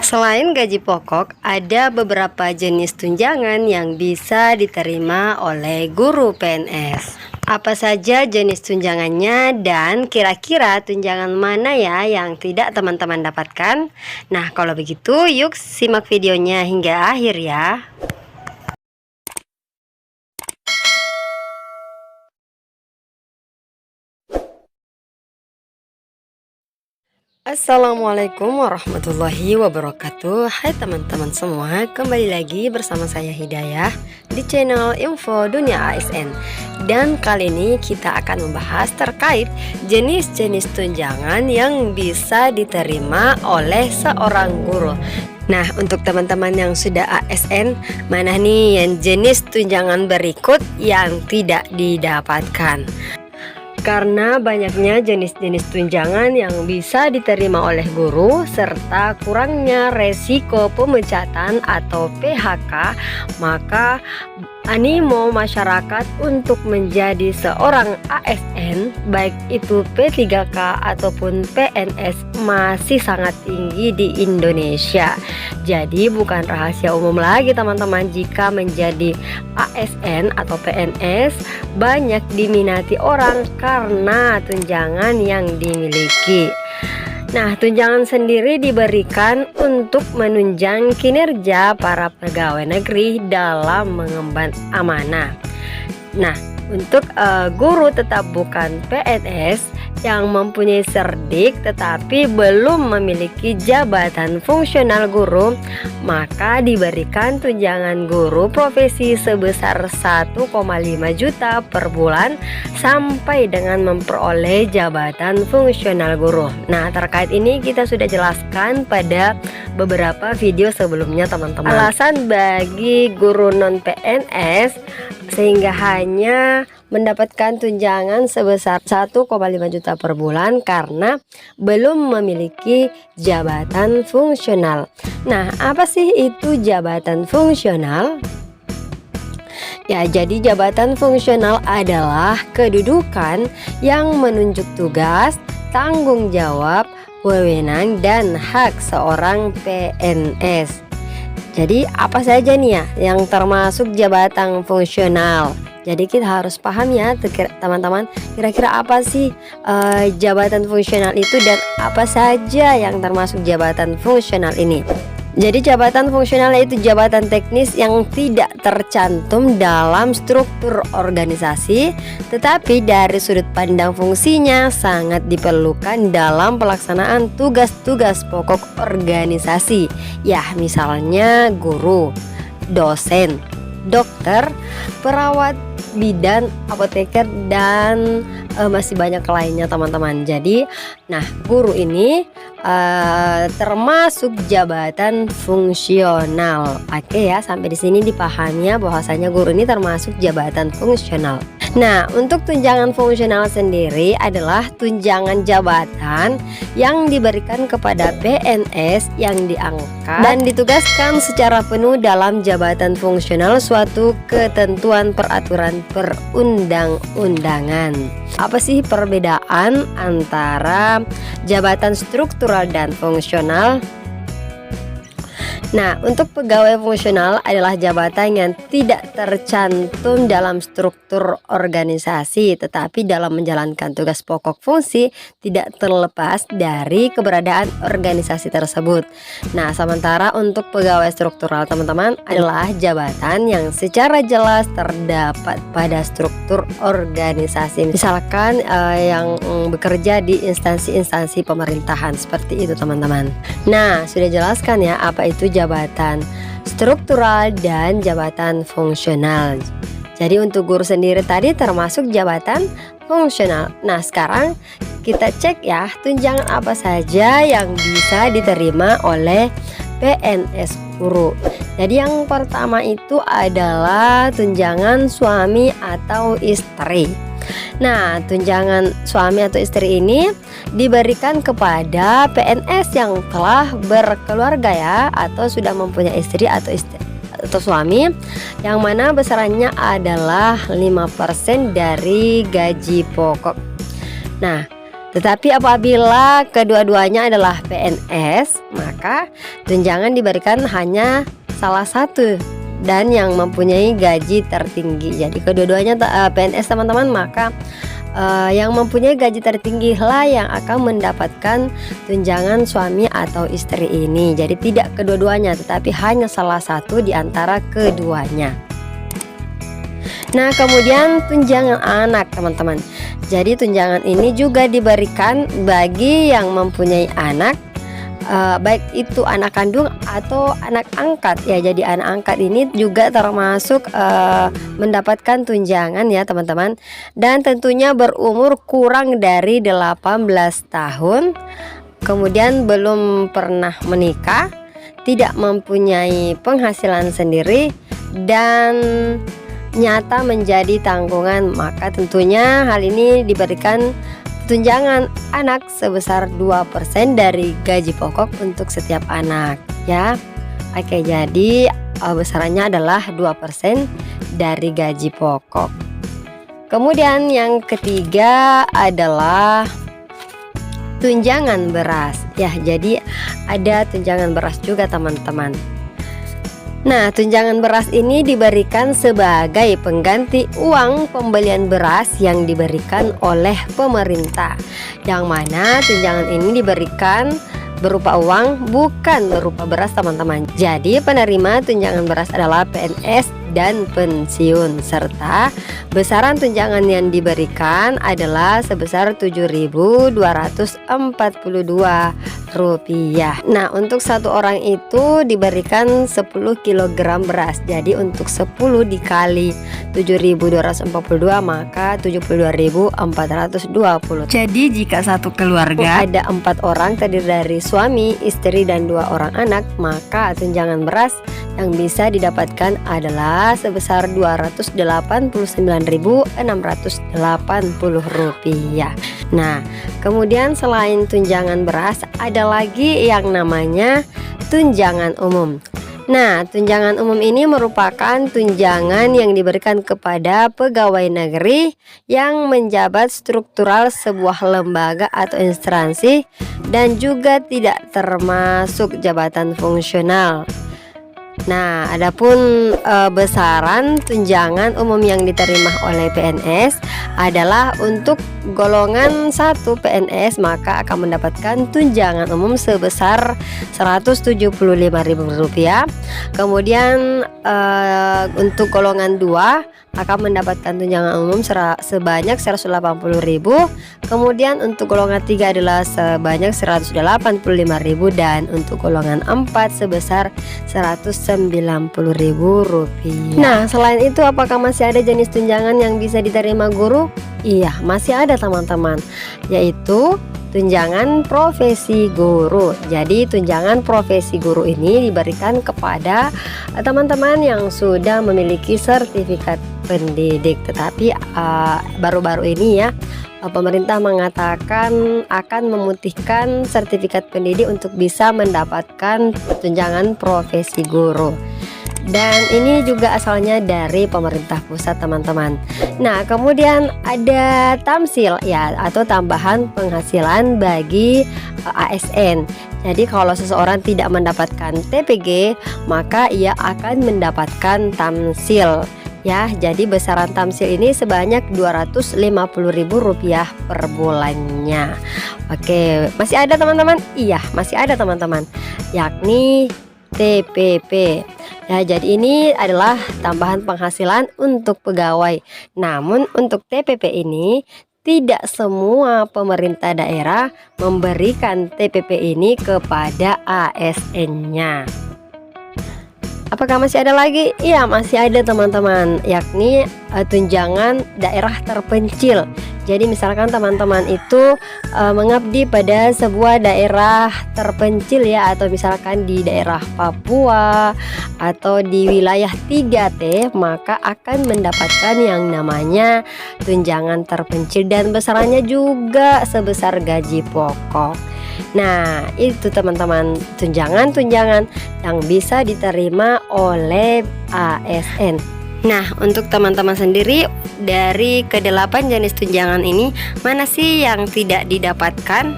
Selain gaji pokok, ada beberapa jenis tunjangan yang bisa diterima oleh guru PNS. Apa saja jenis tunjangannya dan kira-kira tunjangan mana ya yang tidak teman-teman dapatkan? Nah, kalau begitu yuk simak videonya hingga akhir ya. Assalamualaikum warahmatullahi wabarakatuh. Hai teman-teman semua, kembali lagi bersama saya Hidayah di channel Info Dunia ASN. Dan kali ini kita akan membahas terkait jenis-jenis tunjangan yang bisa diterima oleh seorang guru. Nah, untuk teman-teman yang sudah ASN, mana nih yang jenis tunjangan berikut yang tidak didapatkan? Karena banyaknya jenis-jenis tunjangan yang bisa diterima oleh guru serta kurangnya resiko pemecatan atau PHK, maka animo masyarakat untuk menjadi seorang ASN, baik itu P3K ataupun PNS, masih sangat tinggi di Indonesia. Jadi bukan rahasia umum lagi teman-teman, jika menjadi ASN atau PNS banyak diminati orang karena tunjangan yang dimiliki. Nah, tunjangan sendiri diberikan untuk menunjang kinerja para pegawai negeri dalam mengemban amanah. Nah, untuk guru tetap bukan PNS yang mempunyai serdik tetapi belum memiliki jabatan fungsional guru, maka diberikan tunjangan guru profesi sebesar 1,5 juta per bulan sampai dengan memperoleh jabatan fungsional guru. Nah, terkait ini kita sudah jelaskan pada beberapa video sebelumnya teman-teman. Alasan bagi guru non PNS sehingga hanya mendapatkan tunjangan sebesar 1,5 juta per bulan karena belum memiliki jabatan fungsional. Nah, apa sih itu jabatan fungsional? Ya, jadi jabatan fungsional adalah kedudukan yang menunjuk tugas, tanggung jawab, wewenang, dan hak seorang PNS. Jadi apa saja nih ya yang termasuk jabatan fungsional? Jadi kita harus paham ya teman-teman, kira-kira apa sih jabatan fungsional itu dan apa saja yang termasuk jabatan fungsional ini. Jadi jabatan fungsional itu jabatan teknis yang tidak tercantum dalam struktur organisasi, tetapi dari sudut pandang fungsinya sangat diperlukan dalam pelaksanaan tugas-tugas pokok organisasi. Ya, misalnya guru, dosen, dokter, perawat, bidan, apoteker, dan masih banyak lainnya teman-teman. Jadi, nah, guru ini termasuk jabatan fungsional. Oke ya, sampai di sini dipahami ya bahwasanya guru ini termasuk jabatan fungsional. Nah, untuk tunjangan fungsional sendiri adalah tunjangan jabatan yang diberikan kepada PNS yang diangkat dan ditugaskan secara penuh dalam jabatan fungsional suatu ketentuan peraturan perundang-undangan. Apa sih perbedaan antara jabatan struktural dan fungsional? Nah, untuk pegawai fungsional adalah jabatan yang tidak tercantum dalam struktur organisasi, tetapi dalam menjalankan tugas pokok fungsi tidak terlepas dari keberadaan organisasi tersebut. Nah, sementara untuk pegawai struktural teman-teman adalah jabatan yang secara jelas terdapat pada struktur organisasi. Misalkan yang bekerja di instansi-instansi pemerintahan, seperti itu teman-teman. Nah, sudah jelaskan ya apa itu jabatan struktural dan jabatan fungsional. Jadi untuk guru sendiri tadi termasuk jabatan fungsional. Nah, sekarang kita cek ya tunjangan apa saja yang bisa diterima oleh PNS guru. Jadi yang pertama itu adalah tunjangan suami atau istri. Nah, tunjangan suami atau istri ini diberikan kepada PNS yang telah berkeluarga ya, atau sudah mempunyai istri atau suami, yang mana besarannya adalah 5% dari gaji pokok. Nah, Tetapi apabila kedua-duanya adalah PNS, maka tunjangan diberikan hanya salah satu dan yang mempunyai gaji tertinggi. Jadi kedua-duanya PNS teman-teman, maka yang mempunyai gaji tertinggi lah yang akan mendapatkan tunjangan suami atau istri ini. Jadi tidak kedua-duanya, tetapi hanya salah satu di antara keduanya. Nah, kemudian tunjangan anak teman-teman. Jadi tunjangan ini juga diberikan bagi yang mempunyai anak, baik itu anak kandung atau anak angkat ya. Jadi anak angkat ini juga termasuk mendapatkan tunjangan ya teman-teman. Dan tentunya berumur kurang dari 18 tahun, kemudian belum pernah menikah, tidak mempunyai penghasilan sendiri, dan nyata menjadi tanggungan, maka tentunya hal ini diberikan tunjangan anak sebesar 2% dari gaji pokok untuk setiap anak ya. Oke, jadi besarannya adalah 2% dari gaji pokok. Kemudian yang ketiga adalah tunjangan beras ya. Jadi ada tunjangan beras juga teman-teman. Nah, tunjangan beras ini diberikan sebagai pengganti uang pembelian beras yang diberikan oleh pemerintah, yang mana tunjangan ini diberikan berupa uang, bukan berupa beras teman-teman. Jadi penerima tunjangan beras adalah PNS dan pensiun, serta besaran tunjangan yang diberikan adalah sebesar Rp7.242. Nah, untuk satu orang itu diberikan 10 kg beras. Jadi untuk 10 dikali 7.242 maka 72.420. Jadi jika satu keluarga ada 4 orang terdiri dari suami, istri, dan 2 orang anak, maka tunjangan beras yang bisa didapatkan adalah sebesar Rp289.680. Nah, kemudian selain tunjangan beras ada lagi yang namanya tunjangan umum. Nah, tunjangan umum ini merupakan tunjangan yang diberikan kepada pegawai negeri yang menjabat struktural sebuah lembaga atau instansi dan juga tidak termasuk jabatan fungsional. Nah, adapun besaran tunjangan umum yang diterima oleh PNS adalah untuk golongan 1 PNS, maka akan mendapatkan tunjangan umum sebesar Rp175.000. Kemudian untuk golongan 2 akan mendapatkan tunjangan umum sebanyak Rp180.000. Kemudian untuk golongan 3 adalah sebanyak Rp185.000 dan untuk golongan 4 sebesar Rp190.000. Nah, selain itu apakah masih ada jenis tunjangan yang bisa diterima guru? Iya, masih ada teman-teman, yaitu tunjangan profesi guru. Jadi tunjangan profesi guru ini diberikan kepada teman-teman yang sudah memiliki sertifikat pendidik. Tetapi baru-baru ini ya, pemerintah mengatakan akan memutihkan sertifikat pendidik untuk bisa mendapatkan tunjangan profesi guru. Dan ini juga asalnya dari pemerintah pusat teman-teman. Nah, kemudian ada tamsil ya, atau tambahan penghasilan bagi ASN. Jadi kalau seseorang tidak mendapatkan TPG, maka ia akan mendapatkan tamsil ya. Jadi besaran tamsil ini sebanyak Rp250.000 per bulannya. Oke, masih ada teman-teman? Iya, masih ada teman-teman, yakni TPP. Ya, jadi ini adalah tambahan penghasilan untuk pegawai. Namun untuk TPP ini tidak semua pemerintah daerah memberikan TPP ini kepada ASN-nya. Apakah masih ada lagi? Iya, masih ada teman-teman, yakni tunjangan daerah terpencil. Jadi misalkan teman-teman itu mengabdi pada sebuah daerah terpencil ya, atau misalkan di daerah Papua atau di wilayah 3T, maka akan mendapatkan yang namanya tunjangan terpencil dan besarannya juga sebesar gaji pokok. Nah, itu teman-teman tunjangan-tunjangan yang bisa diterima oleh ASN. Nah, untuk teman-teman sendiri, dari ke-8 jenis tunjangan ini, mana sih yang tidak didapatkan?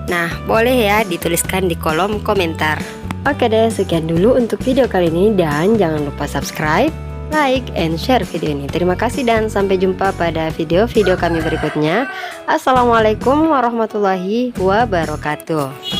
Nah, boleh ya dituliskan di kolom komentar. Oke deh, sekian dulu untuk video kali ini, dan jangan lupa subscribe, like, and share video ini. Terima kasih dan sampai jumpa pada video-video kami berikutnya. Assalamualaikum warahmatullahi wabarakatuh.